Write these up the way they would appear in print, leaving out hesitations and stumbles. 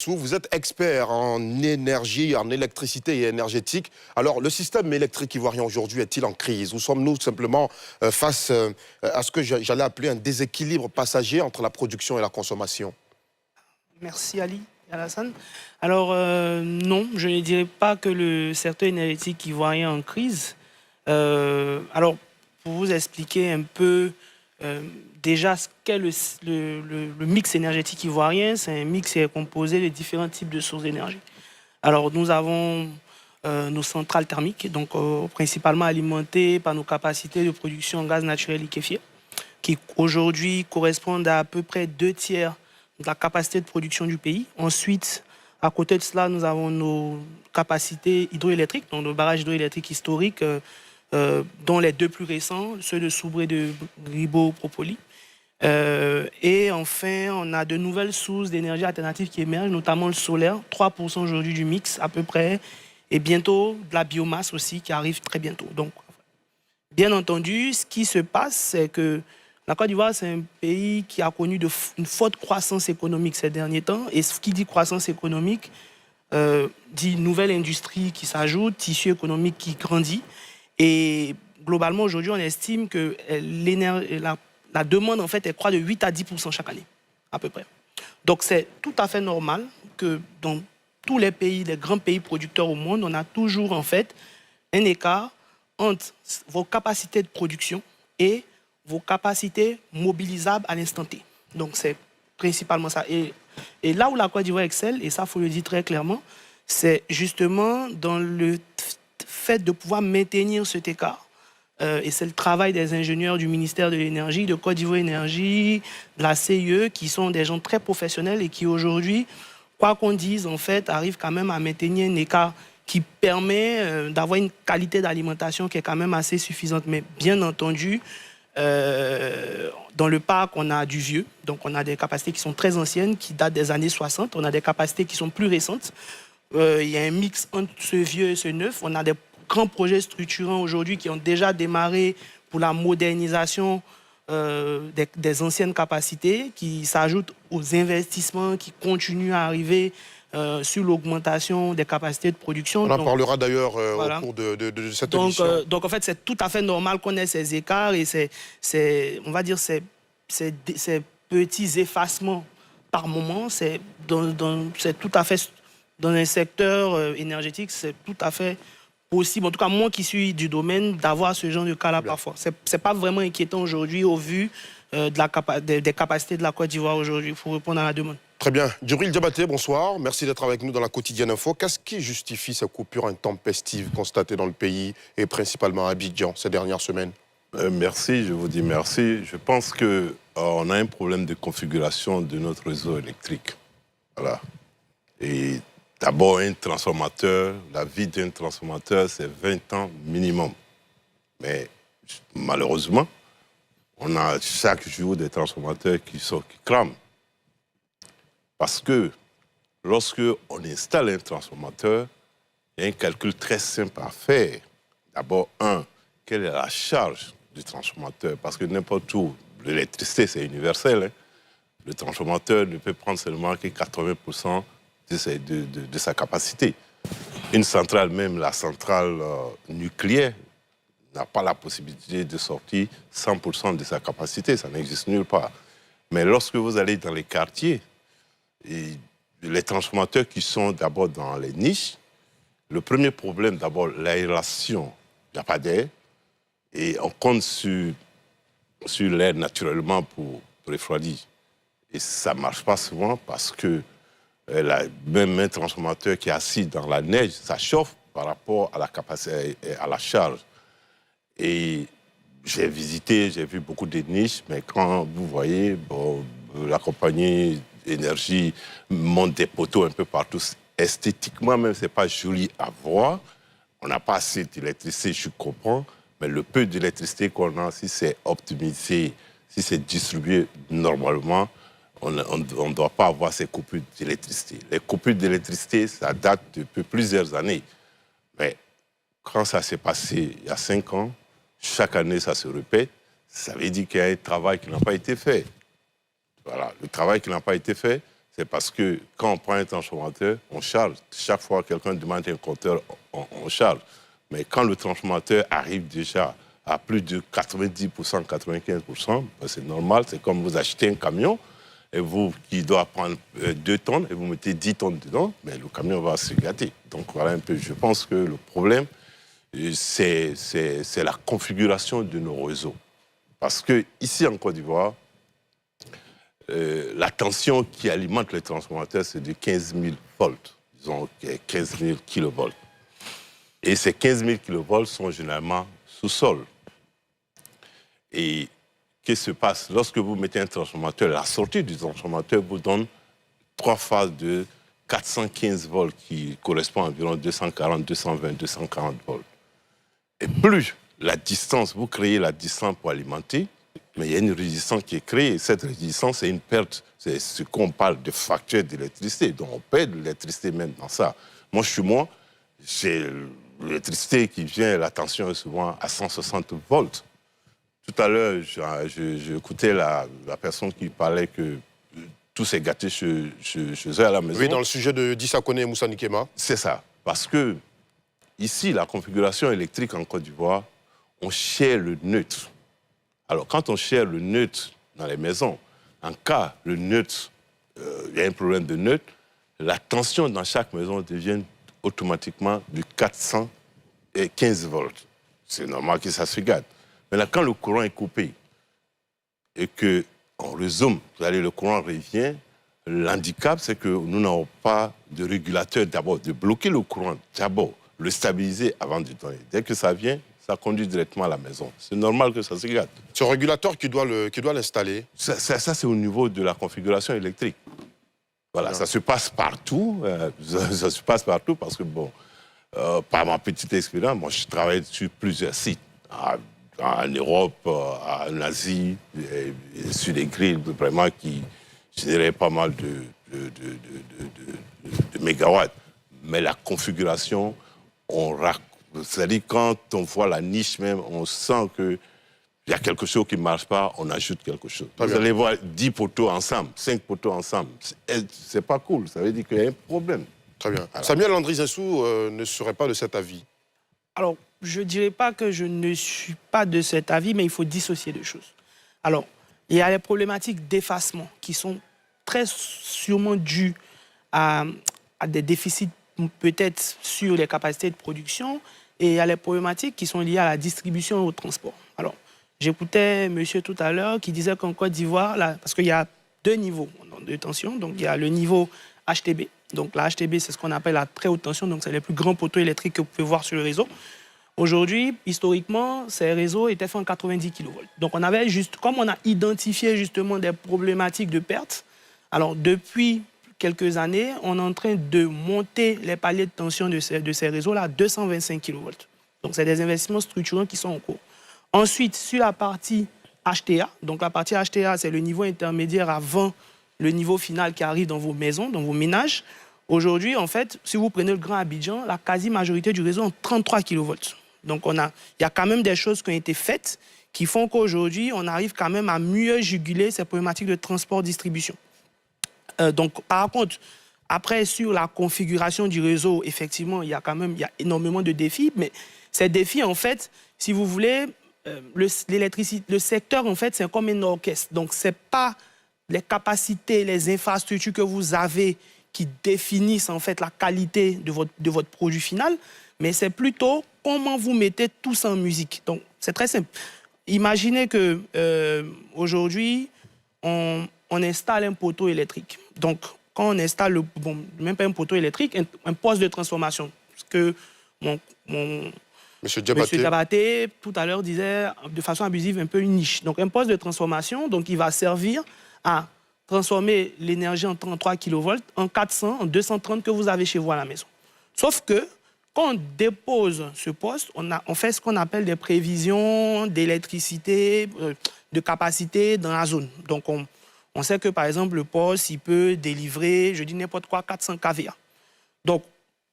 Diansou, vous êtes expert en énergie, en électricité et énergétique. Alors, le système électrique ivoirien aujourd'hui est-il en crise? Ou sommes-nous simplement face à ce que j'allais appeler un déséquilibre passager entre la production et la consommation? Merci Ali Alassane. Alors non, je ne dirais pas que le secteur énergétique ivoirien est en crise. Alors, pour vous expliquer un peu déjà ce qu'est le mix énergétique ivoirien, c'est un mix qui est composé de différents types de sources d'énergie. Alors, nous avons nos centrales thermiques, donc principalement alimentées par nos capacités de production en gaz naturel liquéfié, qui aujourd'hui correspondent à peu près 2/3 de la capacité de production du pays. Ensuite, à côté de cela, nous avons nos capacités hydroélectriques, donc nos barrages hydroélectriques historiques, dont les deux plus récents, ceux de Soubré de Gribo-Propoli. Et enfin, on a de nouvelles sources d'énergie alternative qui émergent, notamment le solaire, 3% aujourd'hui du mix à peu près, et bientôt de la biomasse aussi qui arrive très bientôt. Donc, bien entendu, ce qui se passe, c'est que la Côte d'Ivoire, c'est un pays qui a connu une forte croissance économique ces derniers temps. Et ce qui dit croissance économique, dit nouvelle industrie qui s'ajoute, tissu économique qui grandit. Et globalement, aujourd'hui, on estime que la demande, en fait, elle croît de 8 à 10% chaque année, à peu près. Donc, c'est tout à fait normal que dans tous les pays, les grands pays producteurs au monde, on a toujours, en fait, un écart entre vos capacités de production et vos capacités mobilisables à l'instant T. Donc, c'est principalement ça. Et là où la Côte d'Ivoire excelle, et ça, il faut le dire très clairement, c'est justement dans le fait de pouvoir maintenir cet écart. Et c'est le travail des ingénieurs du ministère de l'Énergie, de Côte d'Ivoire Énergie, de la CIE, qui sont des gens très professionnels et qui aujourd'hui, quoi qu'on dise, en fait, arrivent quand même à maintenir un écart qui permet d'avoir une qualité d'alimentation qui est quand même assez suffisante. Mais bien entendu, dans le parc, on a du vieux, donc on a des capacités qui sont très anciennes, qui datent des années 60. On a des capacités qui sont plus récentes. Il y a un mix entre ce vieux et ce neuf. On a des grands projets structurants aujourd'hui qui ont déjà démarré pour la modernisation des anciennes capacités, qui s'ajoutent aux investissements qui continuent à arriver sur l'augmentation des capacités de production. On en parlera d'ailleurs au cours de cette émission. Donc en fait, c'est tout à fait normal qu'on ait ces écarts et on va dire ces petits effacements par moment. C'est tout à fait, dans un secteur énergétique, c'est tout à fait possible, en tout cas moi qui suis du domaine, d'avoir ce genre de cas-là parfois. C'est pas vraiment inquiétant aujourd'hui au vu des capacités de la Côte d'Ivoire aujourd'hui, pour répondre à la demande. Très bien. Djibril Diabaté, bonsoir. Merci d'être avec nous dans la Quotidienne Info. Qu'est-ce qui justifie ces coupures intempestives constatées dans le pays et principalement à Abidjan ces dernières semaines? Merci, je vous dis merci. Je pense qu'on a un problème de configuration de notre réseau électrique. Voilà. Et d'abord, un transformateur, la vie d'un transformateur, c'est 20 ans minimum. Mais malheureusement, on a chaque jour des transformateurs qui crament. Parce que lorsque on installe un transformateur, il y a un calcul très simple à faire. D'abord, quelle est la charge du transformateur? Parce que n'importe où, l'électricité, c'est universel. Hein. Le transformateur ne peut prendre seulement que 80% de sa capacité. Une centrale, même la centrale nucléaire, n'a pas la possibilité de sortir 100% de sa capacité. Ça n'existe nulle part. Mais lorsque vous allez dans les quartiers, et les transformateurs qui sont d'abord dans les niches, le premier problème, d'abord, l'aération. Il n'y a pas d'air. Et on compte sur l'air naturellement pour refroidir. Et ça ne marche pas souvent parce que même un transformateur qui est assis dans la neige, ça chauffe par rapport à la capacité et à la charge. Et j'ai vu beaucoup de niches, mais quand vous voyez, la compagnie énergie monte des poteaux un peu partout. Esthétiquement, même, ce n'est pas joli à voir. On n'a pas assez d'électricité, je comprends, mais le peu d'électricité qu'on a, si c'est optimisé, si c'est distribué normalement, on ne doit pas avoir ces coupures d'électricité. Les coupures d'électricité, ça date depuis plusieurs années. Mais quand ça s'est passé il y a 5 ans, chaque année, ça se répète, ça veut dire qu'il y a un travail qui n'a pas été fait. Voilà, le travail qui n'a pas été fait, C'est parce que quand on prend un transformateur, on charge. Chaque fois que quelqu'un demande un compteur, on charge. Mais quand le transformateur arrive déjà à plus de 90%, 95%, ben c'est normal. C'est comme vous achetez un camion et vous qui doit prendre 2 tonnes et vous mettez 10 tonnes dedans, mais le camion va se gâter. Donc voilà un peu. Je pense que le problème, c'est la configuration de nos réseaux. Parce que ici en Côte d'Ivoire, la tension qui alimente les transformateurs, c'est de 15 000 volts. Disons 15 000 kilovolts. Et ces 15 000 kilovolts sont généralement sous-sol. Et qu'est-ce qui se passe? Lorsque vous mettez un transformateur, la sortie du transformateur vous donne 3 phases de 415 volts qui correspondent à environ 240, 220, 240 volts. Et plus la distance, vous créez la distance pour alimenter, mais il y a une résistance qui est créée. Cette résistance, c'est une perte. C'est ce qu'on parle de facture d'électricité. Donc on perd de l'électricité même dans ça. Moi, chez moi, j'ai l'électricité qui vient, la tension est souvent à 160 volts. Tout à l'heure, j'écoutais la personne qui parlait que tout s'est gâté chez eux à la maison. Oui, dans le sujet de Dissakone et Moussa Nikema. C'est ça. Parce que ici, la configuration électrique en Côte d'Ivoire, on cherche le neutre. Alors, quand on cherche le neutre dans les maisons, en cas le neutre, il y a un problème de neutre, la tension dans chaque maison devient automatiquement de 415 volts. C'est normal que ça se gâte. Maintenant, quand le courant est coupé et qu'on résume, le courant revient, l'handicap, c'est que nous n'avons pas de régulateur d'abord, de bloquer le courant d'abord, le stabiliser avant de donner. Dès que ça vient, ça conduit directement à la maison. C'est normal que ça se gâte. C'est le régulateur qui doit l'installer. Ça c'est au niveau de la configuration électrique. Voilà, ça se passe partout. Ça se passe partout parce que, bon, par ma petite expérience, moi, je travaille sur plusieurs sites. En Europe, en Asie, et sur des grilles vraiment qui généraient pas mal de mégawatts. Mais la configuration, c'est-à-dire quand on voit la niche même, on sent qu'il y a quelque chose qui ne marche pas, on ajoute quelque chose. Vous allez voir 10 poteaux ensemble, 5 poteaux ensemble. C'est pas cool, ça veut dire qu'il y a un problème. Très bien. Alors, Samuel Landry Zinsou ne serait pas de cet avis. Alors, je ne dirais pas que je ne suis pas de cet avis, mais il faut dissocier deux choses. Alors, il y a les problématiques d'effacement qui sont très sûrement dues à des déficits peut-être sur les capacités de production, et il y a les problématiques qui sont liées à la distribution et au transport. Alors, j'écoutais monsieur tout à l'heure qui disait qu'en Côte d'Ivoire, parce qu'il y a 2 niveaux de tension, donc il y a le niveau HTB. Donc la HTB, c'est ce qu'on appelle la très haute tension, donc c'est les plus grands poteaux électriques que vous pouvez voir sur le réseau. Aujourd'hui, historiquement, ces réseaux étaient faits en 90 kV. Donc on avait comme on a identifié justement des problématiques de perte, alors depuis quelques années, on est en train de monter les paliers de tension de ces réseaux-là à 225 kV. Donc c'est des investissements structurants qui sont en cours. Ensuite, sur la partie HTA, donc la partie HTA, c'est le niveau intermédiaire avant le niveau final qui arrive dans vos maisons, dans vos ménages. Aujourd'hui, en fait, si vous prenez le Grand Abidjan, la quasi-majorité du réseau est en 33 kV. Donc, il y a quand même des choses qui ont été faites qui font qu'aujourd'hui, on arrive quand même à mieux juguler ces problématiques de transport-distribution. Donc, par contre, après, sur la configuration du réseau, effectivement, il y a énormément de défis. Mais ces défis, en fait, si vous voulez, le secteur, en fait, c'est comme un orchestre. Donc, ce n'est pas les capacités, les infrastructures que vous avez qui définissent, en fait, la qualité de votre produit final, mais c'est plutôt comment vous mettez tout ça en musique. Donc, c'est très simple. Imaginez que aujourd'hui, on installe un poteau électrique. Donc, quand on installe, même pas un poteau électrique, un poste de transformation. Ce que Monsieur Diabaté, tout à l'heure, disait de façon abusive un peu une niche. Donc, un poste de transformation, donc, il va servir à transformer l'énergie en 33 kV en 400, en 230 que vous avez chez vous à la maison. Sauf que, quand on dépose ce poste, on fait ce qu'on appelle des prévisions d'électricité, de capacité dans la zone. Donc, on sait que, par exemple, le poste, il peut délivrer, je dis n'importe quoi, 400 kVA. Donc,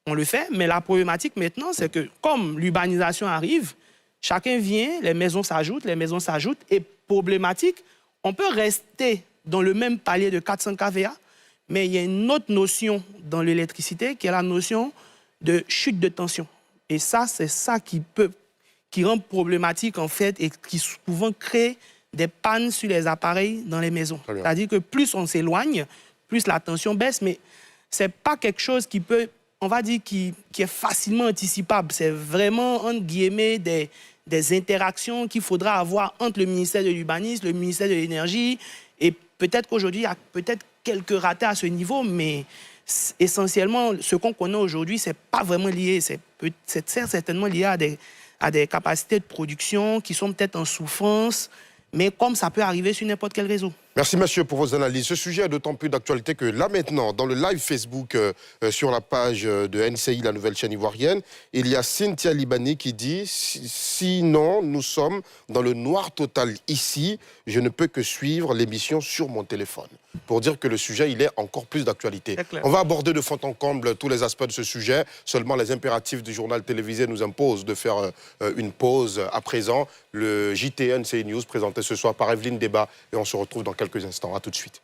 on le fait, mais la problématique maintenant, c'est que, comme l'urbanisation arrive, chacun vient, les maisons s'ajoutent, et problématique, on peut rester dans le même palier de 400 kVA, Mais il y a une autre notion dans l'électricité qui est la notion de chute de tension. Et ça, c'est ça qui rend problématique, en fait, et qui souvent crée des pannes sur les appareils dans les maisons. C'est-à-dire que plus on s'éloigne, plus la tension baisse, mais ce n'est pas quelque chose qui peut, on va dire, qui est facilement anticipable. C'est vraiment, entre guillemets, des interactions qu'il faudra avoir entre le ministère de l'Urbanisme, le ministère de l'Énergie, et peut-être qu'aujourd'hui, il y a peut-être quelques ratés à ce niveau, mais essentiellement, ce qu'on connaît aujourd'hui, ce n'est pas vraiment lié. C'est certainement lié à des capacités de production qui sont peut-être en souffrance, mais comme ça peut arriver sur n'importe quel réseau. Merci, monsieur, pour vos analyses. Ce sujet est d'autant plus d'actualité que là, maintenant, dans le live Facebook sur la page de NCI, la nouvelle chaîne ivoirienne, il y a Cynthia Libani qui dit « Sinon, nous sommes dans le noir total ici. Je ne peux que suivre l'émission sur mon téléphone. » Pour dire que le sujet, il est encore plus d'actualité. On va aborder de fond en comble tous les aspects de ce sujet. Seulement, les impératifs du journal télévisé nous imposent de faire une pause à présent. Le JT NCI News présenté ce soir par Evelyne Débat et on se retrouve dans quelques instants. À tout de suite.